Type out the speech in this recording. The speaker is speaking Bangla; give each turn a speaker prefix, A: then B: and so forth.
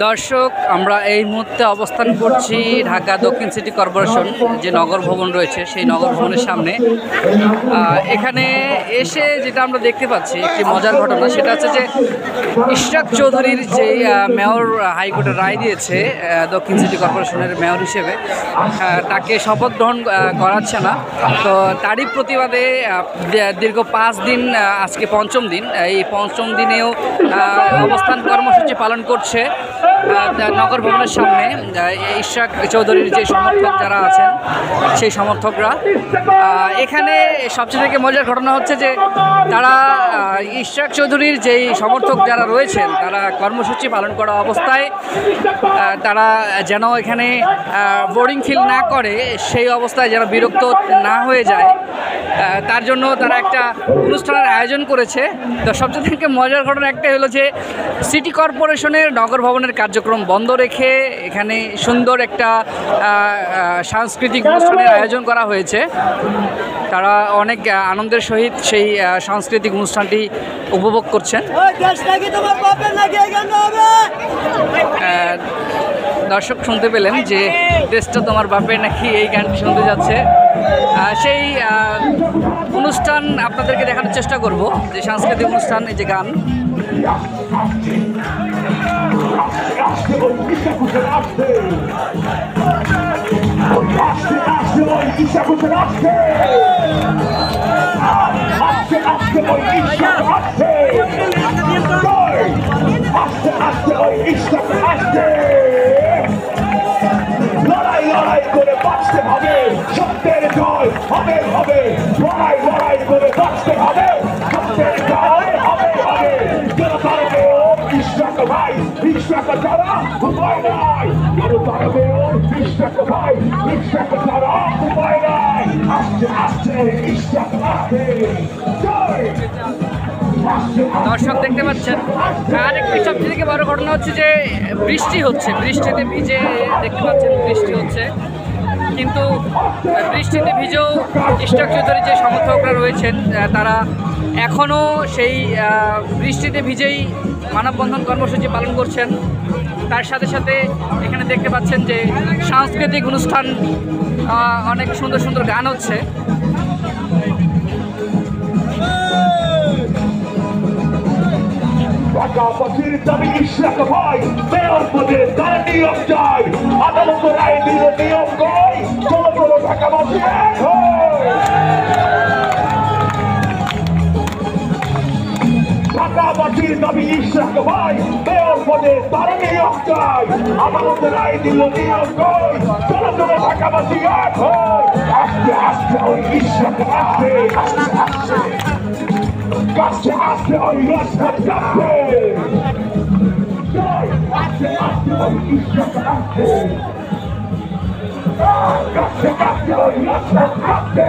A: দর্শক, আমরা এই মুহূর্তে অবস্থান করছি ঢাকা দক্ষিণ সিটি কর্পোরেশন যে নগর ভবন রয়েছে সেই নগর ভবনের সামনে। এখানে এসে যেটা আমরা দেখতে পাচ্ছি একটি মজার ঘটনা, সেটা হচ্ছে যে ইশরাক চৌধুরীর যে মেয়র হাইকোর্টের রায় দিয়েছে দক্ষিণ সিটি কর্পোরেশনের মেয়র হিসেবে, তাকে শপথ গ্রহণ করাচ্ছে না। তো তারই প্রতিবাদে দীর্ঘ 5 দিন, আজকে পঞ্চম দিন, এই পঞ্চম দিনেও অবস্থান কর্মসূচি পালন করছে নগর ভবনের সামনে ইশরাক চৌধুরীর যে সমর্থক যারা আছেন সেই সমর্থকরা। এখানে সবচেয়ে থেকে মজার ঘটনা হচ্ছে যে তারা ইশরাক চৌধুরীর যেই সমর্থক যারা রয়েছেন তারা কর্মসূচি পালন করা অবস্থায় তারা যেন এখানে বোরিং ফিল না করে, সেই অবস্থায় যেন বিরক্ত না হয়ে যায়, তার জন্য তারা একটা অনুষ্ঠানের আয়োজন করেছে। তো সবচেয়ে থেকে মজার ঘটনা একটাই হলো যে সিটি কর্পোরেশনের নগর ভবনের কার্যক্রম বন্ধ রেখে এখানে সুন্দর একটা সাংস্কৃতিক অনুষ্ঠানের আয়োজন করা হয়েছে। তারা অনেক আনন্দের সহিত সেই সাংস্কৃতিক অনুষ্ঠানটি উপভোগ করছেন। দর্শক শুনতে পেলেন যে দেশটা তোমার বাপের নাকি, এই গানটি শুনতে যাচ্ছে। সেই অনুষ্ঠান আপনাদেরকে দেখানোর চেষ্টা করব, যে সাংস্কৃতিক অনুষ্ঠান, এই যে গান।
B: লড়াই লড়াই করে বাঁচতে হবে, সত্যের জয় হবে হবে, লড়াই লড়াই করে বাঁচতে হবে, সত্যের জয় হবে হবে। জনতার মেয়র ইশরাক ভাই, ইশরাক ছাড়া উপায় নাই। জনতার মেয়র ইশরাক ভাই, ইশরাক ছাড়া উপায় নাই। আসছে আসছে ইশরাক আসছে, জয়।
A: দর্শক দেখতে পাচ্ছেন, আর একটি সবচেয়ে থেকে বড় ঘটনা হচ্ছে যে বৃষ্টি হচ্ছে, বৃষ্টিতে ভিজে দেখতে পাচ্ছেন বৃষ্টি হচ্ছে, কিন্তু বৃষ্টিতে ভিজেও ইশরাক চৌধুরীর যে সমর্থকরা রয়েছেন তারা এখনও সেই বৃষ্টিতে ভিজেই মানববন্ধন কর্মসূচি পালন করছেন। তার সাথে সাথে এখানে দেখতে পাচ্ছেন যে সাংস্কৃতিক অনুষ্ঠান, অনেক সুন্দর সুন্দর গান হচ্ছে।
B: ঢাকাবাসীর দাবি ইশরাক ভাই, মেয়র পদে তার নিয়োগ চাই। আদালত রায় দিল নিয়োগ কই, চলো চলো ঢাকাবাসী এক হই। ঢাকাবাসীর দাবি ইশরাক ভাই, মেয়র পদে তার নিয়োগ চাই। আদালত রায় দিল নিয়োগ কই, চলো চলো ঢাকাবাসী এক হই। আস্তে আস্তে ওই ইশরাক আসছে, আস্তে আস্তে কাছে আসছে ওই ইশরাক আসছে, আস্তে আস্তে ওই ইশরাক আসছে, কাছে আসছে ওই ইশরাক আসছে।